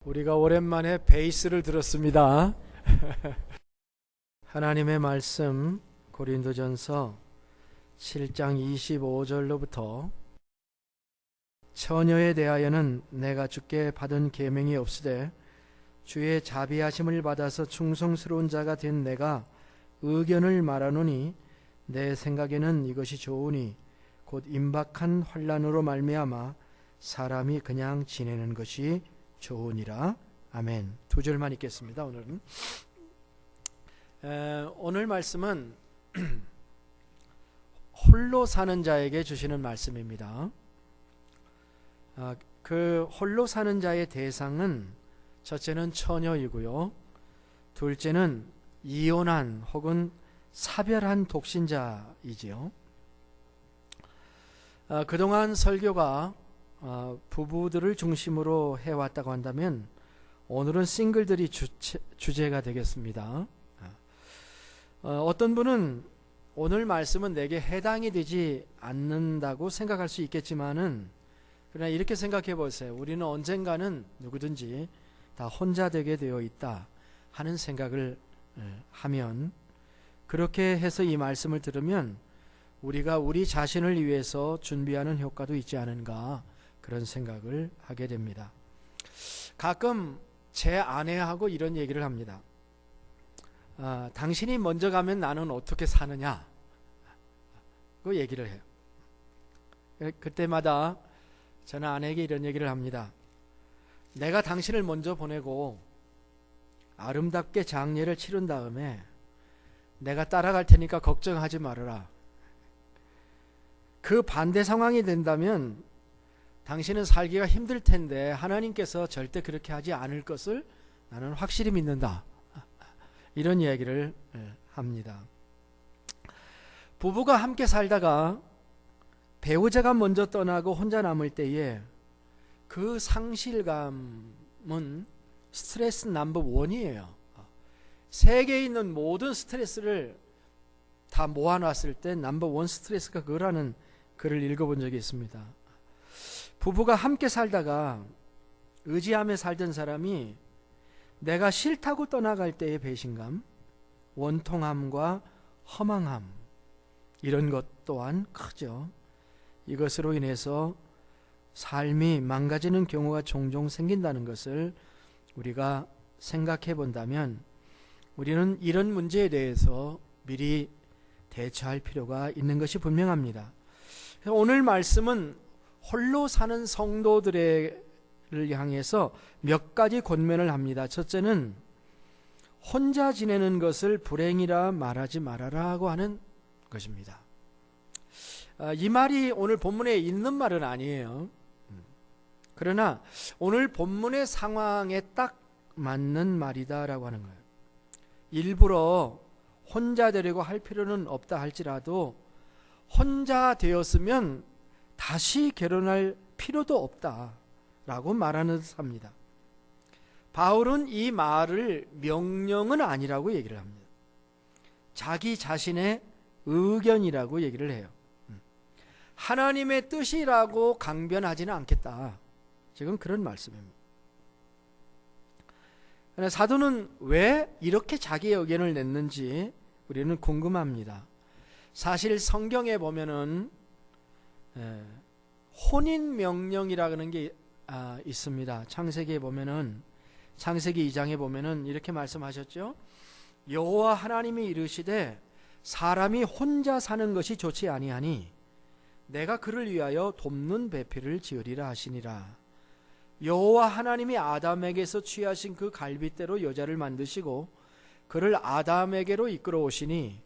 우리가 오랜만에 베이스를 들었습니다. 하나님의 말씀 고린도전서 7장 25절로부터 처녀에 대하여는 내가 주께 받은 계명이 없으되 주의 자비하심을 받아서 충성스러운 자가 된 내가 의견을 말하노니 내 생각에는 이것이 좋으니 곧 임박한 환난으로 말미암아 사람이 그냥 지내는 것이 좋으니라. 아멘. 두 절만 읽겠습니다. 오늘은 오늘 말씀은 홀로 사는 자에게 주시는 말씀입니다. 그 홀로 사는 자의 대상은 첫째는 처녀이고요, 둘째는 이혼한 혹은 사별한 독신자이지요. 그동안 설교가 부부들을 중심으로 해왔다고 한다면 오늘은 싱글들이 주제가 되겠습니다. 어떤 분은 오늘 말씀은 내게 해당이 되지 않는다고 생각할 수 있겠지만은, 그러나 이렇게 생각해 보세요. 우리는 언젠가는 누구든지 다 혼자 되게 되어 있다 하는 생각을 하면, 그렇게 해서 이 말씀을 들으면 우리가 우리 자신을 위해서 준비하는 효과도 있지 않은가, 그런 생각을 하게 됩니다. 가끔 제 아내하고 이런 얘기를 합니다. 당신이 먼저 가면 나는 어떻게 사느냐, 그 얘기를 해요. 그때마다 저는 아내에게 이런 얘기를 합니다. 내가 당신을 먼저 보내고 아름답게 장례를 치른 다음에 내가 따라갈 테니까 걱정하지 말아라. 그 반대 상황이 된다면 당신은 살기가 힘들 텐데 하나님께서 절대 그렇게 하지 않을 것을 나는 확실히 믿는다. 이런 이야기를 합니다. 부부가 함께 살다가 배우자가 먼저 떠나고 혼자 남을 때에 그 상실감은 스트레스 넘버 원이에요. 세계에 있는 모든 스트레스를 다 모아놨을 때 넘버 원 스트레스가 그거라는 글을 읽어본 적이 있습니다. 부부가 함께 살다가 의지하며 살던 사람이 내가 싫다고 떠나갈 때의 배신감, 원통함과 허망함, 이런 것 또한 크죠. 이것으로 인해서 삶이 망가지는 경우가 종종 생긴다는 것을 우리가 생각해 본다면 우리는 이런 문제에 대해서 미리 대처할 필요가 있는 것이 분명합니다. 오늘 말씀은 홀로 사는 성도들을 향해서 몇 가지 권면을 합니다. 첫째는 혼자 지내는 것을 불행이라 말하지 말아라 하는 것입니다. 이 말이 오늘 본문에 있는 말은 아니에요. 그러나 오늘 본문의 상황에 딱 맞는 말이다라고 하는 거예요. 일부러 혼자 되려고 할 필요는 없다 할지라도 혼자 되었으면 다시 결혼할 필요도 없다라고 말하는 듯합니다. 바울은 이 말을 명령은 아니라고 얘기를 합니다. 자기 자신의 의견이라고 얘기를 해요. 하나님의 뜻이라고 강변하지는 않겠다, 지금 그런 말씀입니다. 그러나 사도는 왜 이렇게 자기의 의견을 냈는지 우리는 궁금합니다. 사실 성경에 보면은 혼인 명령이라는 게 있습니다. 창세기에 보면은, 창세기 2장에 보면은 이렇게 말씀하셨죠. 여호와 하나님이 이르시되 사람이 혼자 사는 것이 좋지 아니하니 내가 그를 위하여 돕는 배필을 지으리라 하시니라. 여호와 하나님이 아담에게서 취하신 그 갈빗대로 여자를 만드시고 그를 아담에게로 이끌어 오시니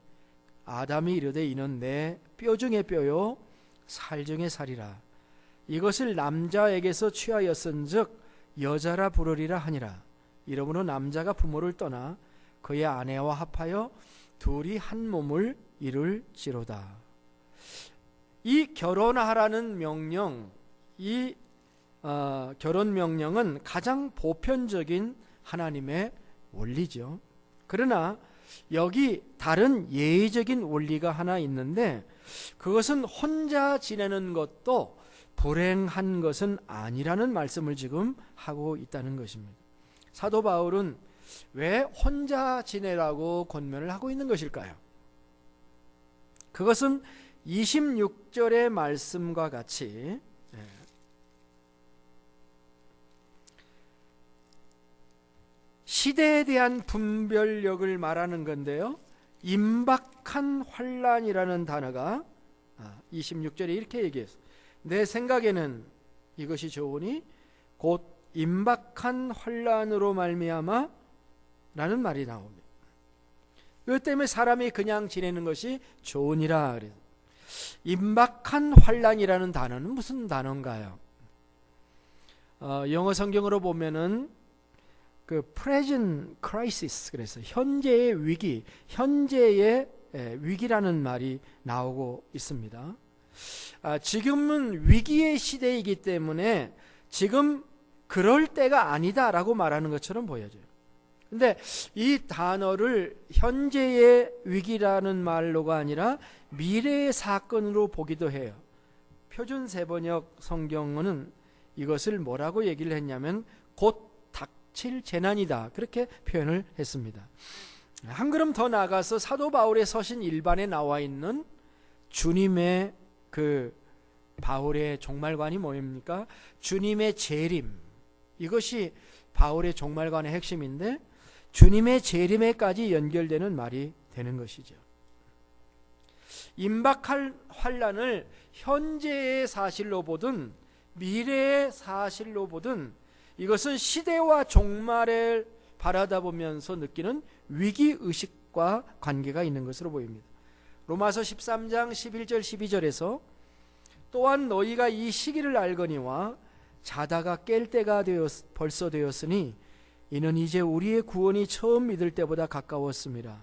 아담이 이르되 이는 내 뼈 중에 뼈요 살 중에 살이라. 이것을 남자에게서 취하였은즉 여자라 부르리라 하니라. 이러므로 남자가 부모를 떠나 그의 아내와 합하여 둘이 한 몸을 이룰지로다. 이 결혼하라는 명령, 이 결혼 명령은 가장 보편적인 하나님의 원리죠. 그러나 여기 다른 예의적인 원리가 하나 있는데, 그것은 혼자 지내는 것도 불행한 것은 아니라는 말씀을 지금 하고 있다는 것입니다. 사도 바울은 왜 혼자 지내라고 권면을 하고 있는 것일까요? 그것은 26절의 말씀과 같이 시대에 대한 분별력을 말하는 건데요, 임박한 환난이라는 단어가 26절에 이렇게 얘기했어요. 내 생각에는 이것이 좋으니 곧 임박한 환난으로 말미암아 라는 말이 나옵니다. 그것 때문에 사람이 그냥 지내는 것이 좋으니라 그래요. 임박한 환난이라는 단어는 무슨 단어인가요? 영어 성경으로 보면은 그 present crisis, 그래서 현재의 위기, 현재의 위기라는 말이 나오고 있습니다. 지금은 위기의 시대이기 때문에 지금 그럴 때가 아니다라고 말하는 것처럼 보여져요. 근데 이 단어를 현재의 위기라는 말로가 아니라 미래의 사건으로 보기도 해요. 표준 세번역 성경은 이것을 뭐라고 얘기를 했냐면 곧 닥칠 재난이다, 그렇게 표현을 했습니다. 한 걸음 더 나아가서 사도 바울의 서신 1반에 나와 있는 주님의 그 바울의 종말관이 뭡니까? 주님의 재림, 이것이 바울의 종말관의 핵심인데 주님의 재림에까지 연결되는 말이 되는 것이죠. 임박할 환난을 현재의 사실로 보든 미래의 사실로 보든 이것은 시대와 종말을 바라다보면서 느끼는 위기의식과 관계가 있는 것으로 보입니다. 로마서 13장 11절 12절에서 또한 너희가 이 시기를 알거니와 자다가 깰 때가 벌써 되었으니 이는 이제 우리의 구원이 처음 믿을 때보다 가까웠습니다.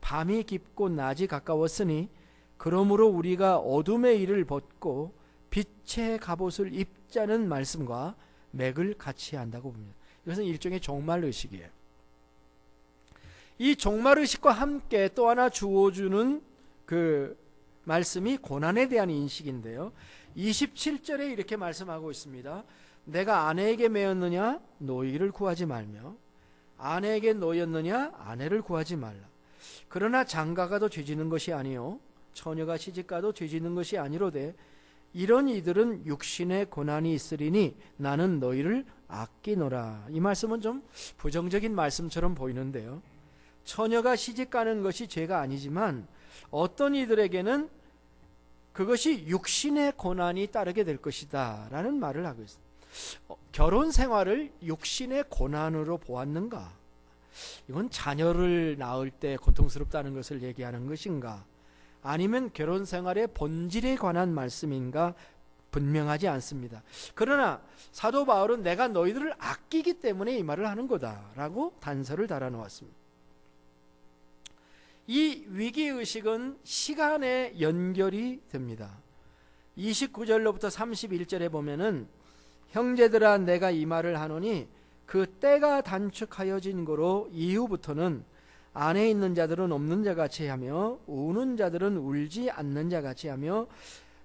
밤이 깊고 낮이 가까웠으니 그러므로 우리가 어둠의 일을 벗고 빛의 갑옷을 입자는 말씀과 맥을 같이 한다고 봅니다. 이것은 일종의 종말의식이에요. 이 종말의식과 함께 또 하나 주어주는 그 말씀이 고난에 대한 인식인데요, 27절에 이렇게 말씀하고 있습니다. 내가 아내에게 매였느냐? 노이를 구하지 말며 아내에게 노였느냐? 아내를 구하지 말라. 그러나 장가가도 죄지는 것이 아니요 처녀가 시집가도 죄지는 것이 아니로되 이런 이들은 육신의 고난이 있으리니 나는 너희를 아끼노라. 이 말씀은 좀 부정적인 말씀처럼 보이는데요, 처녀가 시집가는 것이 죄가 아니지만 어떤 이들에게는 그것이 육신의 고난이 따르게 될 것이다 라는 말을 하고 있습니다. 결혼 생활을 육신의 고난으로 보았는가? 이건 자녀를 낳을 때 고통스럽다는 것을 얘기하는 것인가? 아니면 결혼 생활의 본질에 관한 말씀인가? 분명하지 않습니다. 그러나 사도 바울은 내가 너희들을 아끼기 때문에 이 말을 하는 거다라고 단서를 달아놓았습니다. 이 위기의식은 시간에 연결이 됩니다. 29절로부터 31절에 보면은 형제들아 내가 이 말을 하노니 그 때가 단축하여진 거로 이후부터는 안에 있는 자들은 없는 자같이 하며 우는 자들은 울지 않는 자같이 하며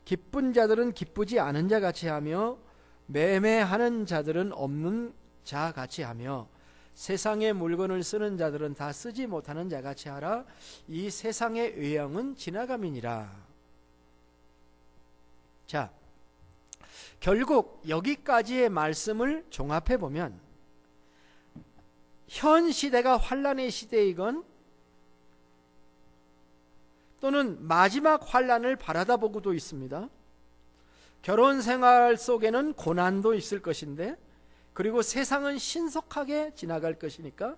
기쁜 자들은 기쁘지 않은 자같이 하며 매매하는 자들은 없는 자같이 하며 세상의 물건을 쓰는 자들은 다 쓰지 못하는 자같이 하라. 이 세상의 의형은 지나감이니라. 자, 결국 여기까지의 말씀을 종합해 보면 현 시대가 환난의 시대이건 또는 마지막 환난을 바라다 보고도 있습니다. 결혼 생활 속에는 고난도 있을 것인데 그리고 세상은 신속하게 지나갈 것이니까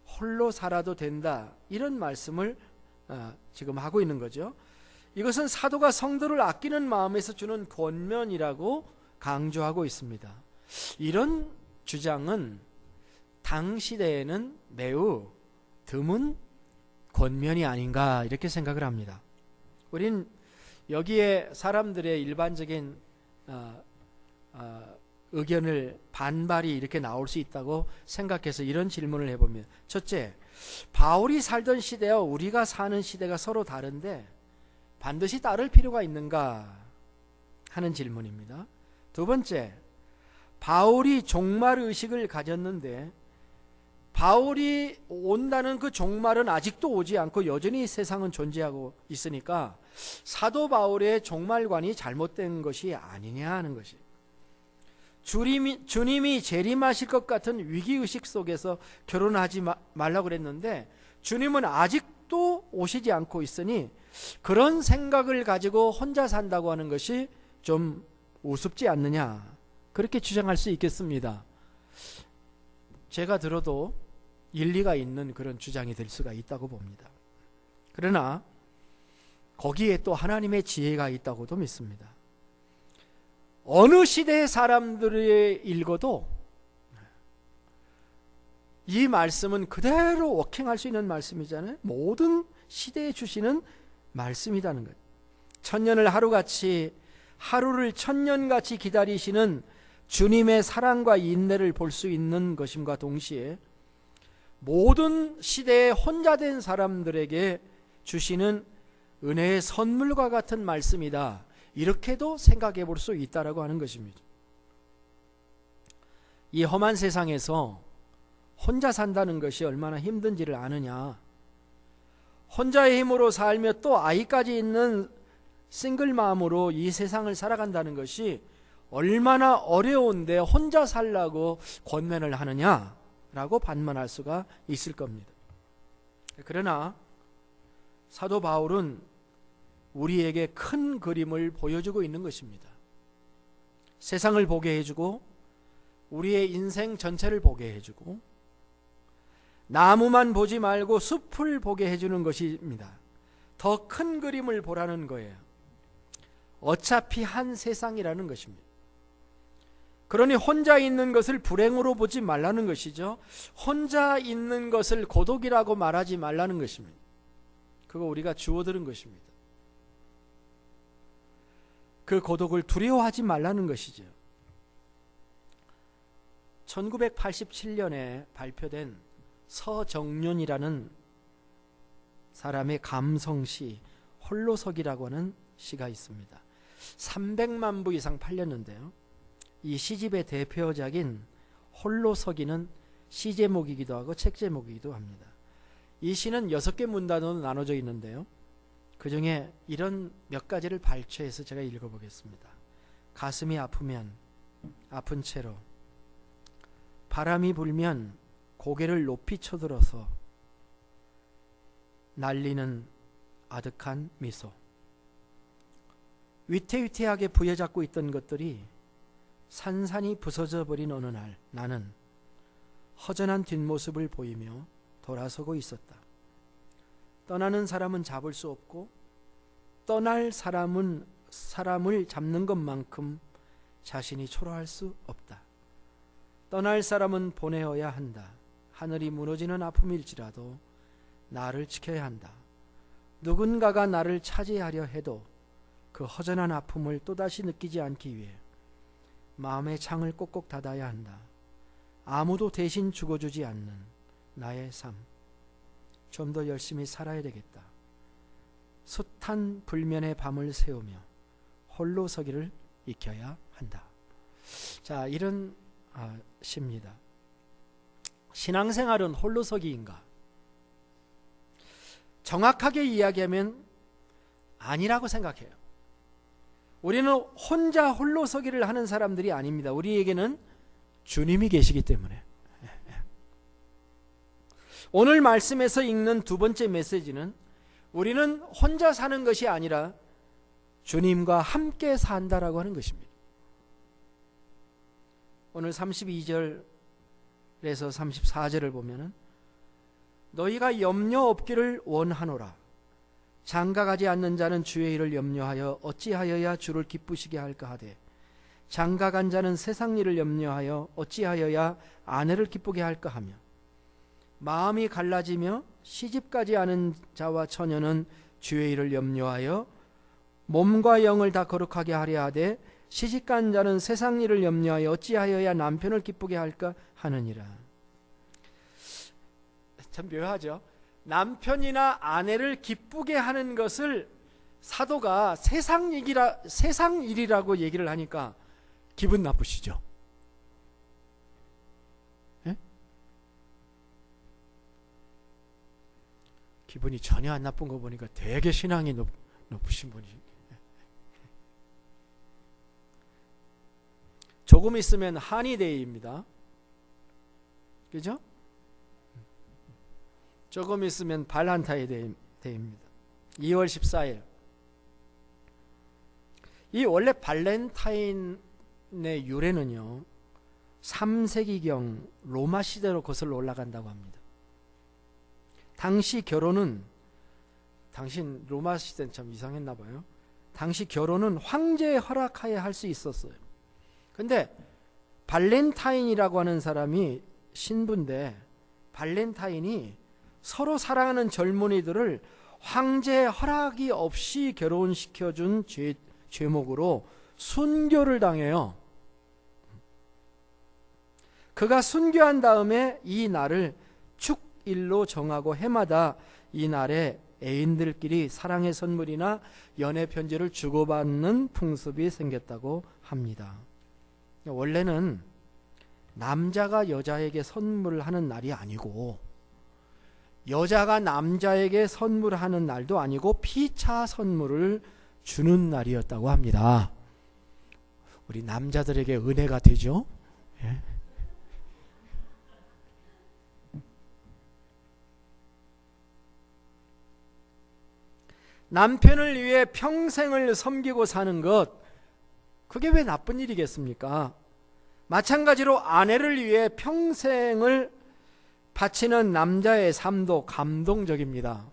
홀로 살아도 된다, 이런 말씀을 지금 하고 있는 거죠. 이것은 사도가 성도를 아끼는 마음에서 주는 권면이라고 강조하고 있습니다. 이런 주장은 당시대에는 매우 드문 권면이 아닌가 이렇게 생각을 합니다. 우린 여기에 사람들의 일반적인 의견을 반발이 이렇게 나올 수 있다고 생각해서 이런 질문을 해봅니다. 첫째, 바울이 살던 시대와 우리가 사는 시대가 서로 다른데 반드시 따를 필요가 있는가 하는 질문입니다. 두 번째, 바울이 종말의식을 가졌는데 바울이 온다는 그 종말은 아직도 오지 않고 여전히 세상은 존재하고 있으니까 사도 바울의 종말관이 잘못된 것이 아니냐 하는 것이, 주님이 재림하실 것 같은 위기의식 속에서 결혼하지 말라고 그랬는데 주님은 아직도 오시지 않고 있으니 그런 생각을 가지고 혼자 산다고 하는 것이 좀 우습지 않느냐, 그렇게 주장할 수 있겠습니다. 제가 들어도 일리가 있는 그런 주장이 될 수가 있다고 봅니다. 그러나 거기에 또 하나님의 지혜가 있다고도 믿습니다. 어느 시대의 사람들이 읽어도 이 말씀은 그대로 워킹할 수 있는 말씀이잖아요. 모든 시대에 주시는 말씀이라는 것. 천년을 하루같이, 하루를 천년같이 기다리시는 주님의 사랑과 인내를 볼 수 있는 것임과 동시에 모든 시대에 혼자 된 사람들에게 주시는 은혜의 선물과 같은 말씀이다, 이렇게도 생각해 볼 수 있다라고 하는 것입니다. 이 험한 세상에서 혼자 산다는 것이 얼마나 힘든지를 아느냐, 혼자의 힘으로 살며 또 아이까지 있는 싱글 마음으로 이 세상을 살아간다는 것이 얼마나 어려운데 혼자 살라고 권면을 하느냐라고 반문할 수가 있을 겁니다. 그러나 사도 바울은 우리에게 큰 그림을 보여주고 있는 것입니다. 세상을 보게 해주고 우리의 인생 전체를 보게 해주고 나무만 보지 말고 숲을 보게 해주는 것입니다. 더 큰 그림을 보라는 거예요. 어차피 한 세상이라는 것입니다. 그러니 혼자 있는 것을 불행으로 보지 말라는 것이죠. 혼자 있는 것을 고독이라고 말하지 말라는 것입니다. 그거 우리가 주워 들은 것입니다. 그 고독을 두려워하지 말라는 것이죠. 1987년에 발표된 서정륜이라는 사람의 감성시 홀로서기라고 하는 시가 있습니다. 300만 부 이상 팔렸는데요. 이 시집의 대표작인 홀로서기는 시 제목이기도 하고 책 제목이기도 합니다. 이 시는 6개 문단으로 나눠져 있는데요. 그 중에 이런 몇 가지를 발췌해서 제가 읽어보겠습니다. 가슴이 아프면 아픈 채로, 바람이 불면 고개를 높이 쳐들어서 날리는 아득한 미소, 위태위태하게 부여잡고 있던 것들이 산산이 부서져 버린 어느 날 나는 허전한 뒷모습을 보이며 돌아서고 있었다. 떠나는 사람은 잡을 수 없고 떠날 사람을 잡는 것만큼 자신이 초라할 수 없다. 떠날 사람은 보내어야 한다. 하늘이 무너지는 아픔일지라도 나를 지켜야 한다. 누군가가 나를 차지하려 해도 그 허전한 아픔을 또다시 느끼지 않기 위해 마음의 창을 꼭꼭 닫아야 한다. 아무도 대신 죽어주지 않는 나의 삶, 좀 더 열심히 살아야 되겠다. 숱한 불면의 밤을 새우며 홀로 서기를 익혀야 한다. 자, 이런 시입니다. 신앙생활은 홀로 서기인가? 정확하게 이야기하면 아니라고 생각해요. 우리는 혼자 홀로 서기를 하는 사람들이 아닙니다. 우리에게는 주님이 계시기 때문에. 오늘 말씀에서 읽는 두 번째 메시지는 우리는 혼자 사는 것이 아니라 주님과 함께 산다라고 하는 것입니다. 오늘 32절에서 34절을 보면은 너희가 염려 없기를 원하노라. 장가가지 않는 자는 주의 일을 염려하여 어찌하여야 주를 기쁘시게 할까 하되 장가간 자는 세상 일을 염려하여 어찌하여야 아내를 기쁘게 할까 하며 마음이 갈라지며 시집가지 않은 자와 처녀는 주의 일을 염려하여 몸과 영을 다 거룩하게 하려 하되 시집간 자는 세상 일을 염려하여 어찌하여야 남편을 기쁘게 할까 하느니라. 참 묘하죠. 남편이나 아내를 기쁘게 하는 것을 사도가 세상 일이라고 얘기를 하니까 기분 나쁘시죠? 예? 기분이 전혀 안 나쁜 거 보니까 되게 신앙이 높으신 분이. 조금 있으면 한이데이입니다. 그죠? 조금 있으면 발렌타인데이입니다. 2월 14일. 이 원래 발렌타인의 유래는요, 3세기경 로마 시대로 거슬러 올라간다고 합니다. 당시 결혼은, 당신 로마 시대는 참 이상했나 봐요. 당시 결혼은 황제의 허락하에 할 수 있었어요. 근데 발렌타인이라고 하는 사람이 신부인데, 발렌타인이 서로 사랑하는 젊은이들을 황제의 허락이 없이 결혼시켜준 죄목으로 순교를 당해요. 그가 순교한 다음에 이 날을 축일로 정하고 해마다 이 날에 애인들끼리 사랑의 선물이나 연애 편지를 주고받는 풍습이 생겼다고 합니다. 원래는 남자가 여자에게 선물을 하는 날이 아니고, 여자가 남자에게 선물하는 날도 아니고 피차 선물을 주는 날이었다고 합니다. 우리 남자들에게 은혜가 되죠? 예. 남편을 위해 평생을 섬기고 사는 것, 그게 왜 나쁜 일이겠습니까? 마찬가지로 아내를 위해 평생을 바치는 남자의 삶도 감동적입니다.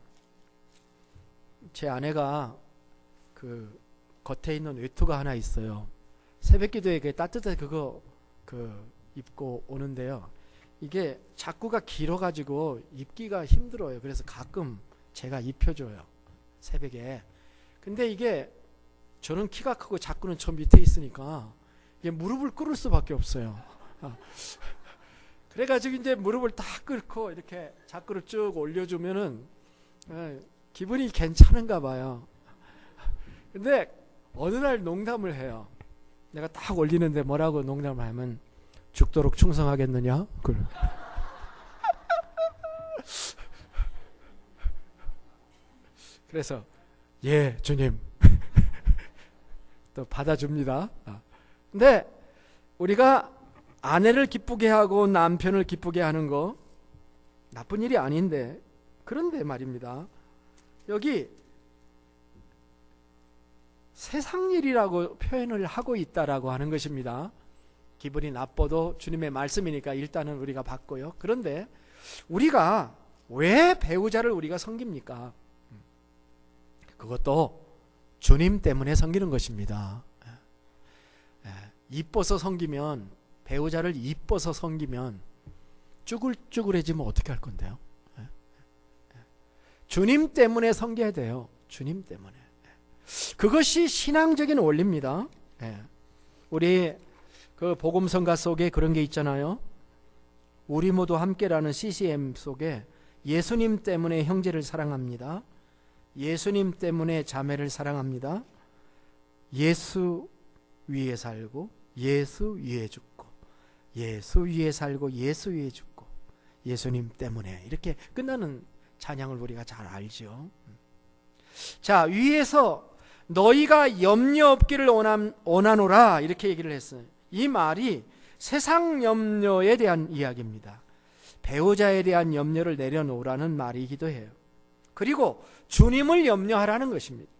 제 아내가 그 겉에 있는 외투가 하나 있어요. 새벽기도에 따뜻하게 그거 입고 오는데요. 이게 자꾸가 길어가지고 입기가 힘들어요. 그래서 가끔 제가 입혀줘요, 새벽에. 근데 이게 저는 키가 크고 자꾸는 저 밑에 있으니까 이게 무릎을 꿇을 수밖에 없어요. 그래가지고 이제 무릎을 딱 꿇고 이렇게 자꾸를 쭉 올려주면은 기분이 괜찮은가 봐요. 근데 어느 날 농담을 해요. 내가 딱 올리는데 뭐라고 농담을 하면, 죽도록 충성하겠느냐? 그래서 예, 주님. 또 받아줍니다. 근데 우리가 아내를 기쁘게 하고 남편을 기쁘게 하는 거 나쁜 일이 아닌데, 그런데 말입니다, 여기 세상 일이라고 표현을 하고 있다라고 하는 것입니다. 기분이 나빠도 주님의 말씀이니까 일단은 우리가 받고요. 그런데 우리가 왜 배우자를 우리가 섬깁니까? 그것도 주님 때문에 섬기는 것입니다. 이뻐서 섬기면, 배우자를 이뻐서 섬기면 쭈글쭈글해지면 어떻게 할 건데요? 주님 때문에 섬겨야 돼요. 주님 때문에. 그것이 신앙적인 원리입니다. 우리 그 복음성가 속에 그런 게 있잖아요. 우리 모두 함께라는 CCM 속에 예수님 때문에 형제를 사랑합니다. 예수님 때문에 자매를 사랑합니다. 예수 위에 살고 예수 위에 죽고, 예수 위에 살고 예수 위에 죽고, 예수님 때문에, 이렇게 끝나는 찬양을 우리가 잘 알죠. 자, 위에서 너희가 염려 없기를 원하노라, 이렇게 얘기를 했어요. 이 말이 세상 염려에 대한 이야기입니다. 배우자에 대한 염려를 내려놓으라는 말이기도 해요. 그리고 주님을 염려하라는 것입니다.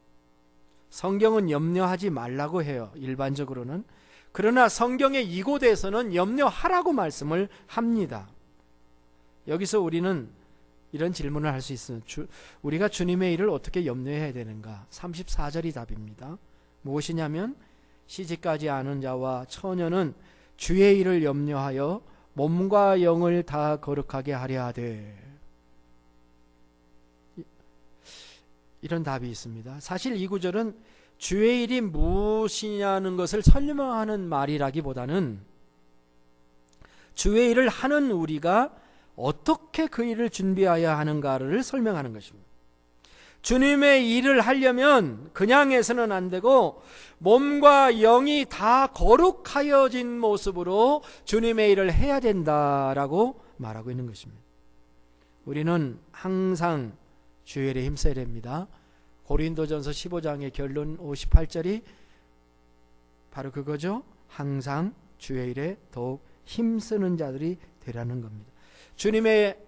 성경은 염려하지 말라고 해요, 일반적으로는. 그러나 성경의 이곳에서는 염려하라고 말씀을 합니다. 여기서 우리는 이런 질문을 할 수 있어요. 우리가 주님의 일을 어떻게 염려해야 되는가? 34절이 답입니다. 무엇이냐면, 시집가지 않은 자와 처녀는 주의 일을 염려하여 몸과 영을 다 거룩하게 하려 하되, 이런 답이 있습니다. 사실 이 구절은 주의 일이 무엇이냐는 것을 설명하는 말이라기보다는 주의 일을 하는 우리가 어떻게 그 일을 준비해야 하는가를 설명하는 것입니다. 주님의 일을 하려면 그냥 해서는 안 되고 몸과 영이 다 거룩하여진 모습으로 주님의 일을 해야 된다라고 말하고 있는 것입니다. 우리는 항상 주일에 힘써야 됩니다. 고린도전서 15장의 결론 58절이 바로 그거죠. 항상 주일에 더욱 힘쓰는 자들이 되라는 겁니다. 주님의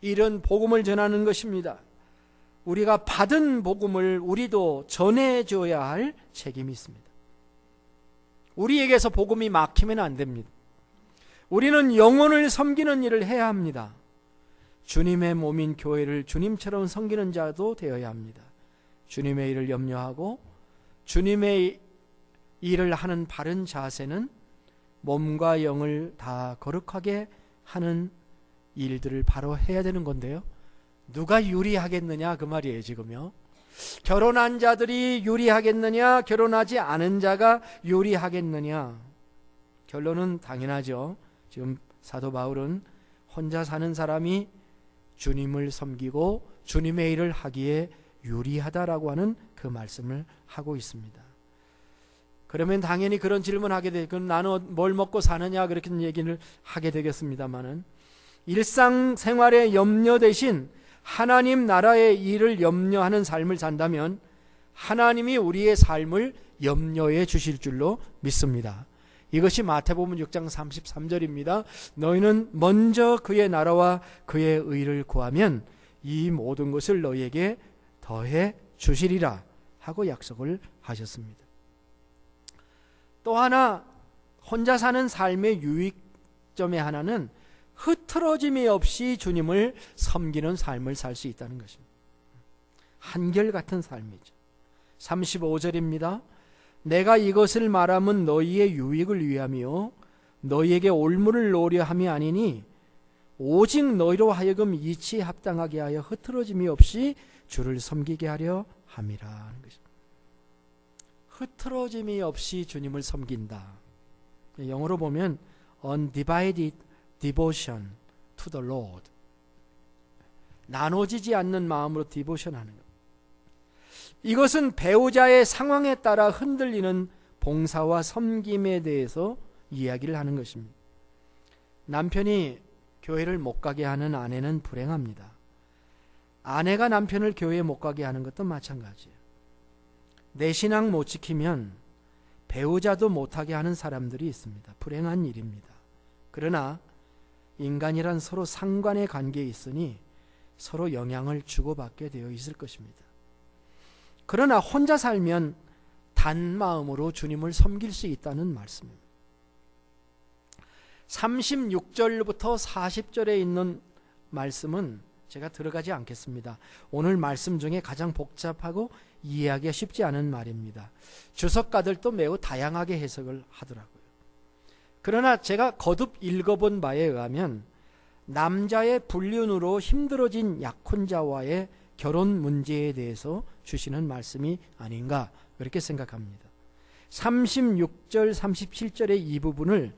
일은 복음을 전하는 것입니다. 우리가 받은 복음을 우리도 전해줘야 할 책임이 있습니다. 우리에게서 복음이 막히면 안 됩니다. 우리는 영혼을 섬기는 일을 해야 합니다. 주님의 몸인 교회를 주님처럼 섬기는 자도 되어야 합니다. 주님의 일을 염려하고 주님의 일을 하는 바른 자세는 몸과 영을 다 거룩하게 하는 일들을 바로 해야 되는 건데요. 누가 유리하겠느냐 그 말이에요. 지금요. 결혼한 자들이 유리하겠느냐, 결혼하지 않은 자가 유리하겠느냐. 결론은 당연하죠. 지금 사도 바울은 혼자 사는 사람이 주님을 섬기고 주님의 일을 하기에 유리하다라고 하는 그 말씀을 하고 있습니다. 그러면 당연히 그런 질문하게 돼. 그럼 나는 뭘 먹고 사느냐 그렇게 얘기를 하게 되겠습니다만은, 일상생활의 염려 대신 하나님 나라의 일을 염려하는 삶을 산다면 하나님이 우리의 삶을 염려해 주실 줄로 믿습니다. 이것이 마태복음 6장 33절입니다. 너희는 먼저 그의 나라와 그의 의를 구하면 이 모든 것을 너희에게 더해 주시리라 하고 약속을 하셨습니다. 또 하나 혼자 사는 삶의 유익점의 하나는 흐트러짐이 없이 주님을 섬기는 삶을 살 수 있다는 것입니다. 한결같은 삶이죠. 35절입니다. 내가 이것을 말함은 너희의 유익을 위함이요 너희에게 올무를 놓으려 함이 아니니 오직 너희로 하여금 이치에 합당하게 하여 흐트러짐이 없이 주를 섬기게 하려 함이라 하는 것입니다. 흐트러짐이 없이 주님을 섬긴다. 영어로 보면 undivided devotion to the Lord. 나눠지지 않는 마음으로 디보션 하는 것. 이것은 배우자의 상황에 따라 흔들리는 봉사와 섬김에 대해서 이야기를 하는 것입니다. 남편이 교회를 못 가게 하는 아내는 불행합니다. 아내가 남편을 교회에 못 가게 하는 것도 마찬가지예요. 내 신앙 못 지키면 배우자도 못하게 하는 사람들이 있습니다. 불행한 일입니다. 그러나 인간이란 서로 상관의 관계에 있으니 서로 영향을 주고받게 되어 있을 것입니다. 그러나 혼자 살면 단 마음으로 주님을 섬길 수 있다는 말씀입니다. 36절부터 40절에 있는 말씀은 제가 들어가지 않겠습니다. 오늘 말씀 중에 가장 복잡하고 이해하기가 쉽지 않은 말입니다. 주석가들도 매우 다양하게 해석을 하더라고요. 그러나 제가 거듭 읽어본 바에 의하면 남자의 불륜으로 힘들어진 약혼자와의 결혼 문제에 대해서 주시는 말씀이 아닌가 그렇게 생각합니다. 36절 37절의 이 부분을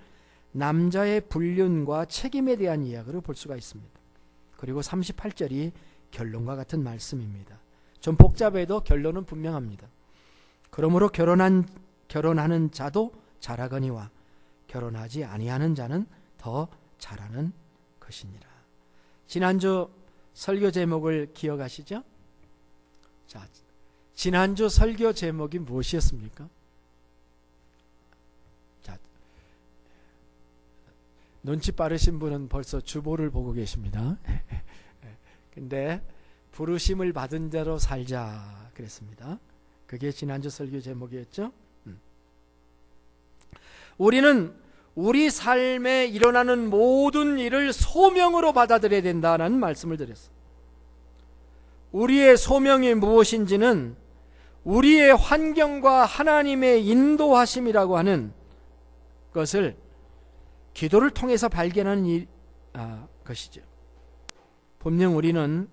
남자의 불륜과 책임에 대한 이야기로 볼 수가 있습니다. 그리고 38절이 결론과 같은 말씀입니다. 좀 복잡해도 결론은 분명합니다. 그러므로 결혼하는 자도 잘하거니와 결혼하지 아니하는 자는 더 잘하는 것이니라. 지난주 설교 제목을 기억하시죠? 자, 지난주 설교 제목이 무엇이었습니까? 자, 눈치 빠르신 분은 벌써 주보를 보고 계십니다. 근데 부르심을 받은 대로 살자 그랬습니다. 그게 지난주 설교 제목이었죠. 우리는 우리 삶에 일어나는 모든 일을 소명으로 받아들여야 된다는 말씀을 드렸어요. 우리의 소명이 무엇인지는 우리의 환경과 하나님의 인도하심이라고 하는 것을 기도를 통해서 발견하는 것이죠. 분명 우리는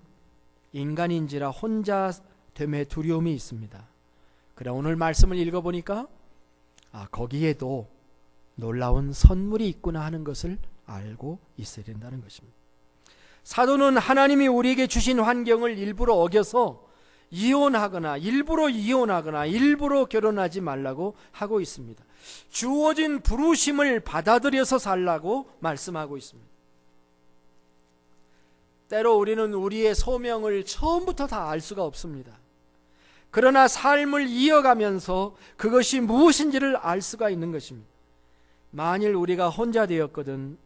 인간인지라 혼자 됨의 두려움이 있습니다. 그래 오늘 말씀을 읽어보니까 거기에도 놀라운 선물이 있구나 하는 것을 알고 있어야 된다는 것입니다. 사도는 하나님이 우리에게 주신 환경을 일부러 어겨서 일부러 이혼하거나 일부러 결혼하지 말라고 하고 있습니다. 주어진 부르심을 받아들여서 살라고 말씀하고 있습니다. 때로 우리는 우리의 소명을 처음부터 다 알 수가 없습니다. 그러나 삶을 이어가면서 그것이 무엇인지를 알 수가 있는 것입니다. 만일 우리가 혼자 되었거든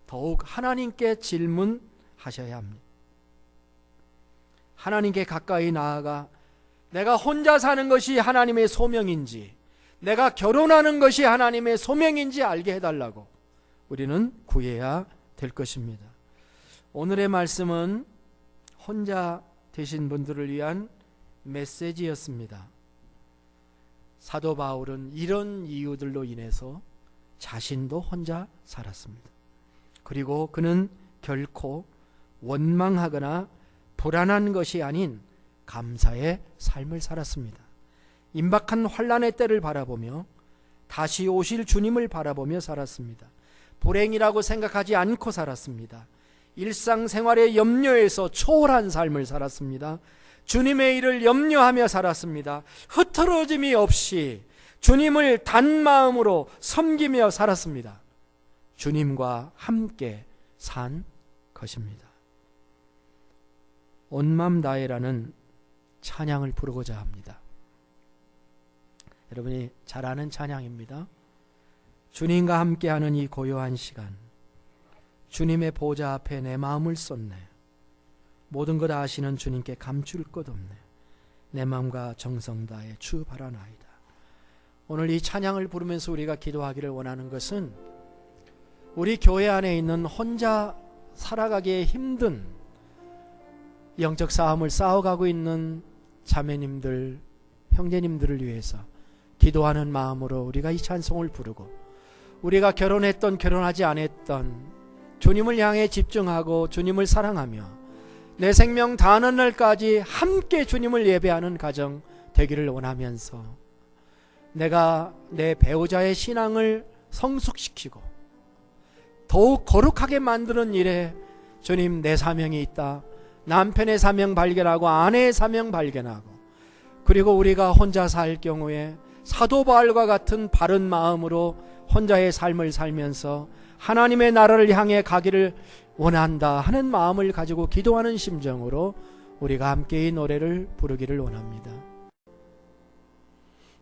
더욱 하나님께 질문하셔야 합니다. 하나님께 가까이 나아가 내가 혼자 사는 것이 하나님의 소명인지, 내가 결혼하는 것이 하나님의 소명인지 알게 해달라고 우리는 구해야 될 것입니다. 오늘의 말씀은 혼자 되신 분들을 위한 메시지였습니다. 사도 바울은 이런 이유들로 인해서 자신도 혼자 살았습니다. 그리고 그는 결코 원망하거나 불안한 것이 아닌 감사의 삶을 살았습니다. 임박한 환난의 때를 바라보며 다시 오실 주님을 바라보며 살았습니다. 불행이라고 생각하지 않고 살았습니다. 일상생활의 염려에서 초월한 삶을 살았습니다. 주님의 일을 염려하며 살았습니다. 흐트러짐이 없이 주님을 단마음으로 섬기며 살았습니다. 주님과 함께 산 것입니다. 온 맘 다해라는 찬양을 부르고자 합니다. 여러분이 잘 아는 찬양입니다. 주님과 함께하는 이 고요한 시간, 주님의 보좌 앞에 내 마음을 쏟네. 모든 것 아시는 주님께 감출 것 없네. 내 마음과 정성 다해 주 바라나이다. 오늘 이 찬양을 부르면서 우리가 기도하기를 원하는 것은 우리 교회 안에 있는 혼자 살아가기에 힘든 영적 싸움을 싸워가고 있는 자매님들, 형제님들을 위해서 기도하는 마음으로 우리가 이 찬송을 부르고, 우리가 결혼했던 결혼하지 않았던 주님을 향해 집중하고 주님을 사랑하며 내 생명 다하는 날까지 함께 주님을 예배하는 가정 되기를 원하면서 내가 내 배우자의 신앙을 성숙시키고 더욱 거룩하게 만드는 일에 주님, 내 사명이 있다. 남편의 사명 발견하고 아내의 사명 발견하고, 그리고 우리가 혼자 살 경우에 사도 바울과 같은 바른 마음으로 혼자의 삶을 살면서 하나님의 나라를 향해 가기를 원한다 하는 마음을 가지고 기도하는 심정으로 우리가 함께 이 노래를 부르기를 원합니다.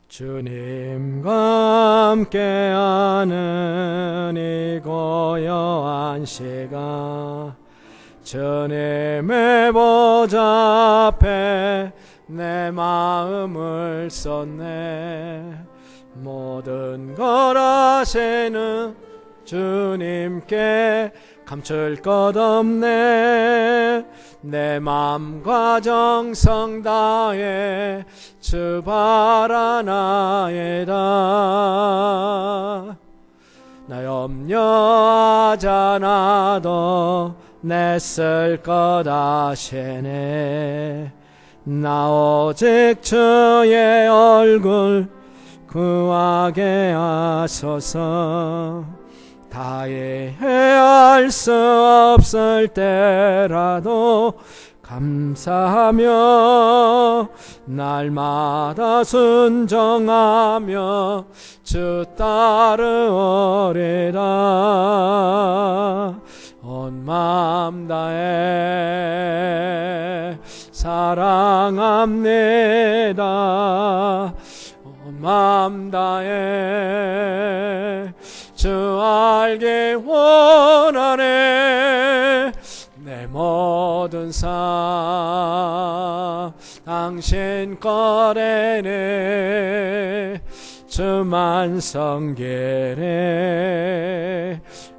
주님과 함께하는 이 고요한 시간, 주님의 보좌 앞에 내 마음을 쏟네. 모든 걸 아시는 주님께 감출 것 없네. 내 맘과 정성 다해 주 바라나이다. 나 염려하잖아도 내 쓸 것 아시네. 나 오직 주의 얼굴 구하게 하소서. 다해할 수 없을 때라도 감사하며 날마다 순종하며 주 따르오리라. 온 마음 다해 사랑합니다. 온 마음 다해 주 알기 원하네. 내 모든 삶 당신 거래네. 주만 섬기네.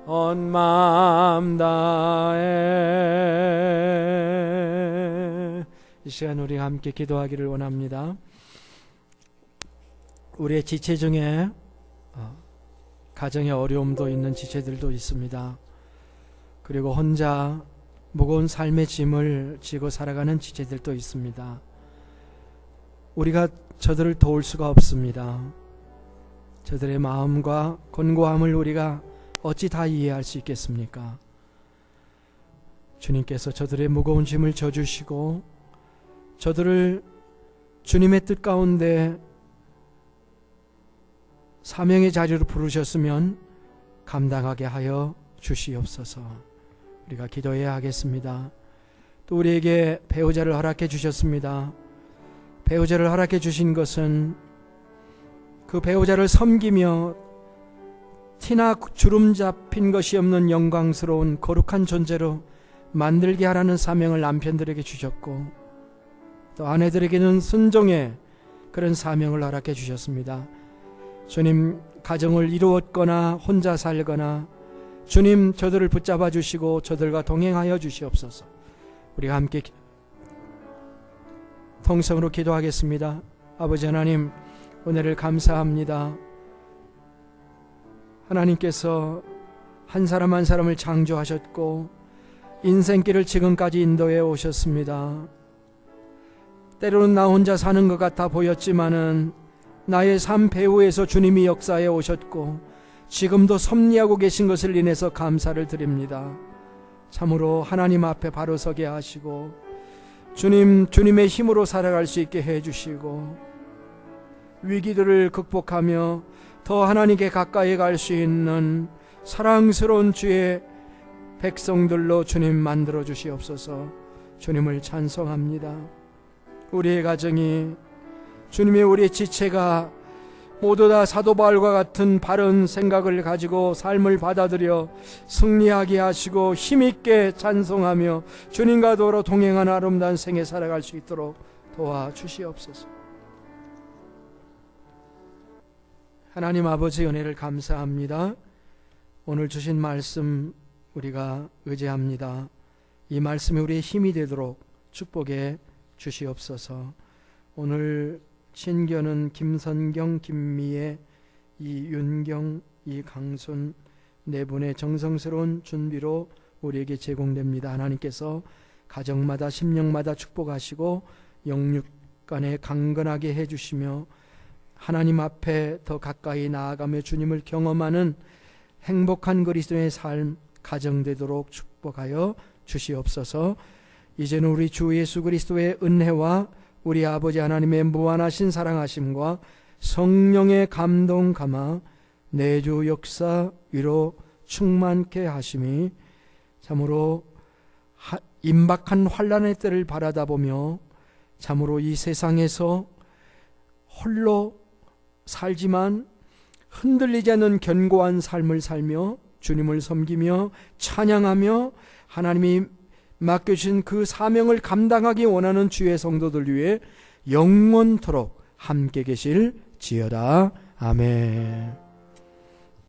온 마음 다해. 이 시간 우리 함께 기도하기를 원합니다. 우리의 지체 중에 가정에 어려움도 있는 지체들도 있습니다. 그리고 혼자 무거운 삶의 짐을 지고 살아가는 지체들도 있습니다. 우리가 저들을 도울 수가 없습니다. 저들의 마음과 권고함을 우리가 어찌 다 이해할 수 있겠습니까? 주님께서 저들의 무거운 짐을 져주시고 저들을 주님의 뜻 가운데 사명의 자리로 부르셨으면 감당하게 하여 주시옵소서. 우리가 기도해야 하겠습니다. 또 우리에게 배우자를 허락해 주셨습니다. 배우자를 허락해 주신 것은 그 배우자를 섬기며 티나 주름 잡힌 것이 없는 영광스러운 거룩한 존재로 만들게 하라는 사명을 남편들에게 주셨고, 또 아내들에게는 순종의 그런 사명을 허락해 주셨습니다. 주님, 가정을 이루었거나 혼자 살거나 주님, 저들을 붙잡아 주시고 저들과 동행하여 주시옵소서. 우리가 함께 통성으로 기도하겠습니다. 아버지 하나님, 은혜를 감사합니다. 하나님께서 한 사람 한 사람을 창조하셨고 인생길을 지금까지 인도해 오셨습니다. 때로는 나 혼자 사는 것 같아 보였지만은 나의 삶 배후에서 주님이 역사해 오셨고 지금도 섭리하고 계신 것을 인해서 감사를 드립니다. 참으로 하나님 앞에 바로 서게 하시고 주님의 힘으로 살아갈 수 있게 해주시고 위기들을 극복하며 더 하나님께 가까이 갈 수 있는 사랑스러운 주의 백성들로 주님 만들어 주시옵소서. 주님을 찬송합니다. 우리의 가정이 주님의 우리의 지체가 모두 다 사도 바울과 같은 바른 생각을 가지고 삶을 받아들여 승리하게 하시고 힘있게 찬송하며 주님과 더불어 동행하는 아름다운 생애 살아갈 수 있도록 도와주시옵소서. 하나님 아버지 은혜를 감사합니다. 오늘 주신 말씀 우리가 의지합니다. 이 말씀이 우리의 힘이 되도록 축복해 주시옵소서. 오늘 신견은 김선경, 김미애, 이윤경, 이강순 네 분의 정성스러운 준비로 우리에게 제공됩니다. 하나님께서 가정마다 심령마다 축복하시고 영육간에 강건하게 해주시며 하나님 앞에 더 가까이 나아가며 주님을 경험하는 행복한 그리스도의 삶 가정되도록 축복하여 주시옵소서. 이제는 우리 주 예수 그리스도의 은혜와 우리 아버지 하나님의 무한하신 사랑하심과 성령의 감동 감화 내주 역사 위로 충만케 하심이 참으로 임박한 환난의 때를 바라다 보며 참으로 이 세상에서 홀로 살지만 흔들리지 않는 견고한 삶을 살며 주님을 섬기며 찬양하며 하나님이 맡겨주신 그 사명을 감당하기 원하는 주의 성도들 위해 영원토록 함께 계실 지어다. 아멘.